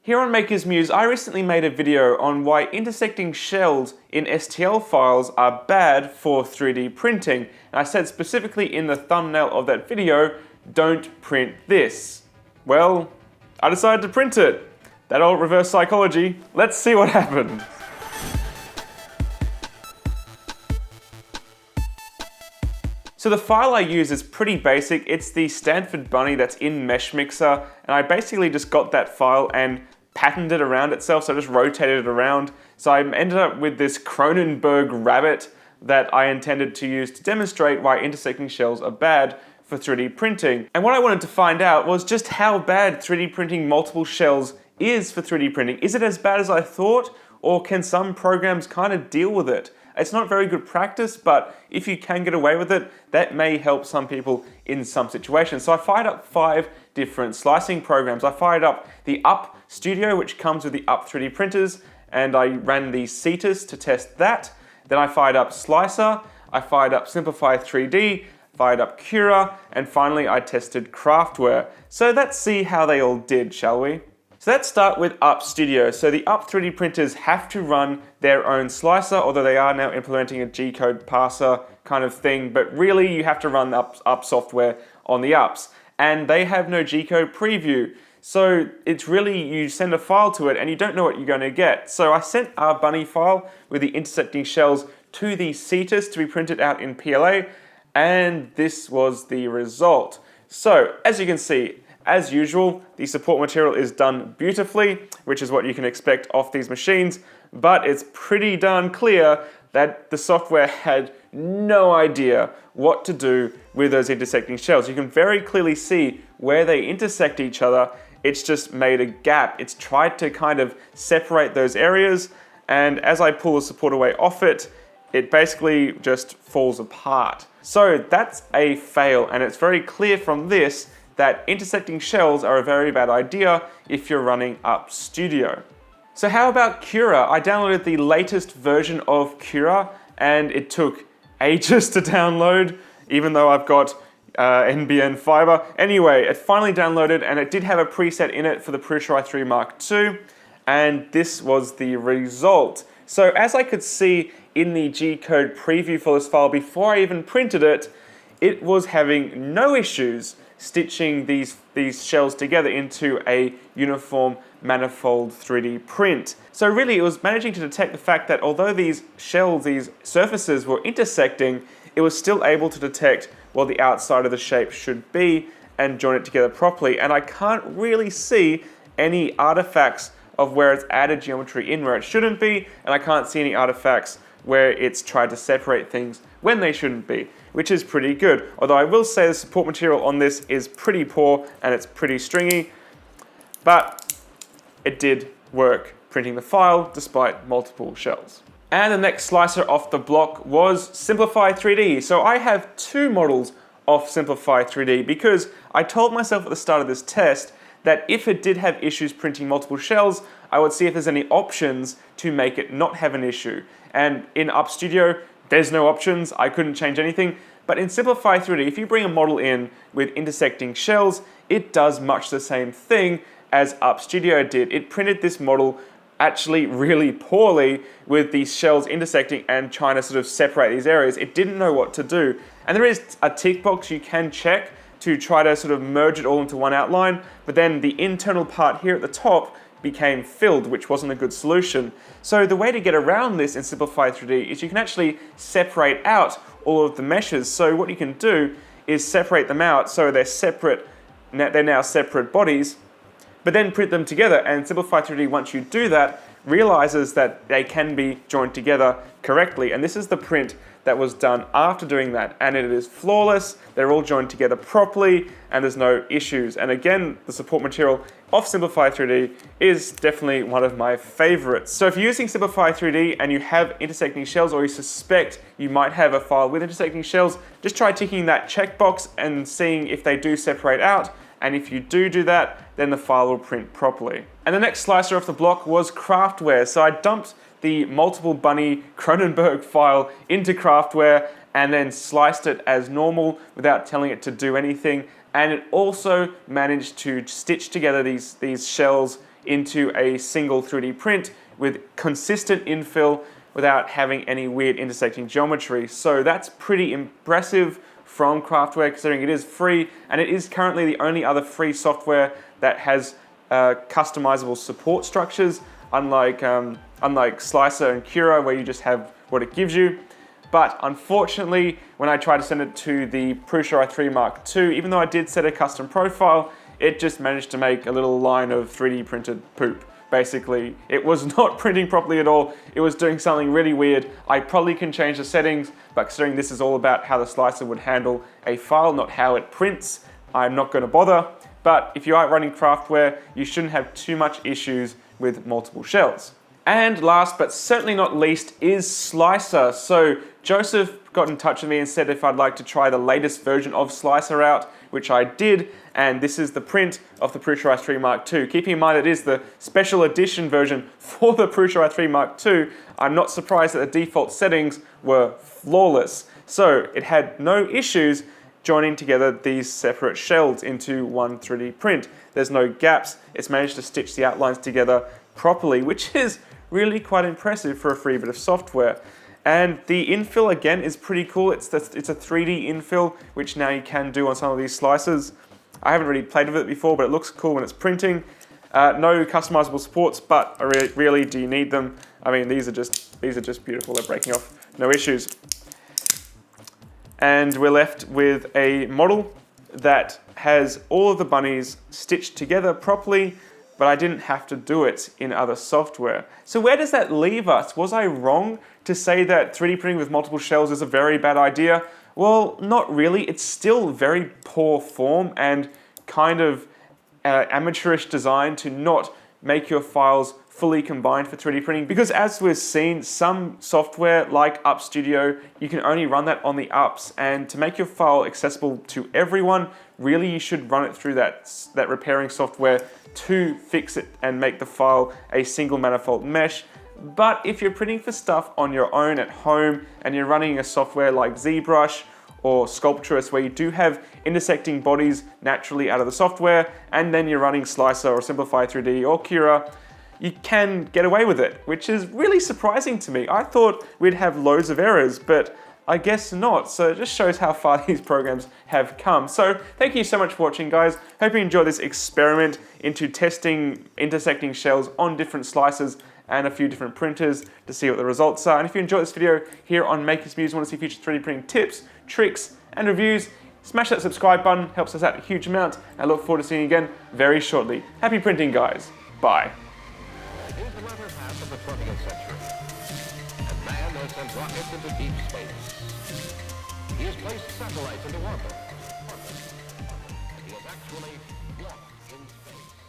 Here on Makers Muse, I recently made a video on why intersecting shells in STL files are bad for 3D printing. And I said specifically in the thumbnail of that video, don't print this. Well, I decided to print it. That old reverse psychology. Let's see what happened. So the file I use is pretty basic. It's the Stanford bunny that's in Mesh Mixer, and I basically just got that file and patterned it around itself, so I just rotated it around. So I ended up with this Cronenberg rabbit that I intended to use to demonstrate why intersecting shells are bad for 3D printing. And what I wanted to find out was just how bad 3D printing multiple shells is for 3D printing. Is it as bad as I thought, or can some programs kind of deal with it? It's not very good practice, but if you can get away with it, that may help some people in some situations. So I fired up 5 different slicing programs. I fired up the Up Studio, which comes with the Up 3D printers, and I ran the Cetus to test that. Then I fired up Slicer, I fired up Simplify 3D, fired up Cura, and finally I tested CraftWare. So let's see how they all did, shall we? So let's start with Up Studio. So the Up 3D printers have to run their own slicer, although they are now implementing a G-code parser kind of thing, but really you have to run Up software on the Ups. And they have no G-code preview. So it's really, you send a file to it and you don't know what you're going to get. So I sent our bunny file with the intersecting shells to the Cetus to be printed out in PLA, and this was the result. So as you can see, as usual, the support material is done beautifully, which is what you can expect off these machines, but it's pretty darn clear that the software had no idea what to do with those intersecting shells. You can very clearly see where they intersect each other. It's just made a gap. It's tried to kind of separate those areas, and as I pull the support away off it, it basically just falls apart. So that's a fail, and it's very clear from this that intersecting shells are a very bad idea if you're running Up Studio. So how about Cura? I downloaded the latest version of Cura and it took ages to download, even though I've got NBN fiber. Anyway, it finally downloaded and it did have a preset in it for the Prusa i3 Mark II, and this was the result. So as I could see in the G-code preview for this file before I even printed it, it was having no issues stitching these shells together into a uniform manifold 3D print. So really it was managing to detect the fact that although these shells, these surfaces were intersecting, it was still able to detect what the outside of the shape should be and join it together properly. And I can't really see any artifacts of where it's added geometry in where it shouldn't be, and I can't see any artifacts where it's tried to separate things when they shouldn't be, which is pretty good. Although I will say the support material on this is pretty poor and it's pretty stringy, but it did work printing the file despite multiple shells. And the next slicer off the block was Simplify 3D. So I have 2 models of Simplify 3D because I told myself at the start of this test that if it did have issues printing multiple shells, I would see if there's any options to make it not have an issue. And in Up Studio, there's no options, I couldn't change anything. But in Simplify 3D, if you bring a model in with intersecting shells, it does much the same thing as Up Studio did. It printed this model actually really poorly with these shells intersecting and trying to sort of separate these areas. It didn't know what to do. And there is a tick box you can check to try to sort of merge it all into one outline, but then the internal part here at the top became filled, which wasn't a good solution. So the way to get around this in Simplify 3D is you can actually separate out all of the meshes. So what you can do is separate them out so they're separate, they're now separate bodies, but then print them together. And Simplify 3D, once you do that, realizes that they can be joined together correctly. And this is the print that was done after doing that, and it is flawless. They're all joined together properly and there's no issues. And again, the support material of Simplify 3D is definitely one of my favorites. So if you're using Simplify 3D and you have intersecting shells, or you suspect you might have a file with intersecting shells, just try ticking that checkbox and seeing if they do separate out. And if you do that, then the file will print properly. And the next slicer off the block was CraftWare. So I dumped the multiple bunny Cronenberg file into CraftWare and then sliced it as normal without telling it to do anything. And it also managed to stitch together these shells into a single 3D print with consistent infill without having any weird intersecting geometry. So that's pretty impressive from CraftWare, considering it is free, and it is currently the only other free software that has customizable support structures, unlike Slicer and Cura, where you just have what it gives you. But unfortunately, when I tried to send it to the Prusa i3 Mark II, even though I did set a custom profile, it just managed to make a little line of 3D printed poop. Basically, it was not printing properly at all. It was doing something really weird. I probably can change the settings, but considering this is all about how the slicer would handle a file, not how it prints, I'm not going to bother. But if you are running CraftWare, you shouldn't have too much issues with multiple shells. And last but certainly not least is Slicer. So Joseph got in touch with me and said if I'd like to try the latest version of Slicer out, which I did, and this is the print of the Prusa i3 Mark II. Keeping in mind it is the special edition version for the Prusa i3 Mark II, I'm not surprised that the default settings were flawless. So it had no issues joining together these separate shells into one 3D print. There's no gaps, it's managed to stitch the outlines together properly, which is really quite impressive for a free bit of software. And the infill again is pretty cool. It's a 3D infill, which now you can do on some of these slicers. I haven't really played with it before, but it looks cool when it's printing. No customizable supports, but really, do you need them? I mean, these are just beautiful. They're breaking off, no issues. And we're left with a model that has all of the bunnies stitched together properly, but I didn't have to do it in other software. So where does that leave us? Was I wrong to say that 3D printing with multiple shells is a very bad idea? Well, not really. It's still very poor form and kind of amateurish design to not make your files fully combined for 3D printing, because as we've seen, some software like Up Studio, you can only run that on the ups, and to make your file accessible to everyone, really you should run it through that repairing software to fix it and make the file a single manifold mesh. But if you're printing for stuff on your own at home and you're running a software like ZBrush or Sculptress, where you do have intersecting bodies naturally out of the software, and then you're running Slicer or Simplify 3D or Cura, you can get away with it, which is really surprising to me. I thought we'd have loads of errors, but I guess not. So it just shows how far these programs have come. So thank you so much for watching, guys. Hope you enjoyed this experiment into testing intersecting shells on different slicers and a few different printers to see what the results are. And if you enjoyed this video here on Makers Muse, want to see future 3D printing tips, tricks, and reviews, smash that subscribe button, helps us out a huge amount. I look forward to seeing you again very shortly. Happy printing, guys. Bye. Here's the latter half of the 20th century. And man has sent rockets into deep space. He has placed satellites into orbit. He has actually walked in space.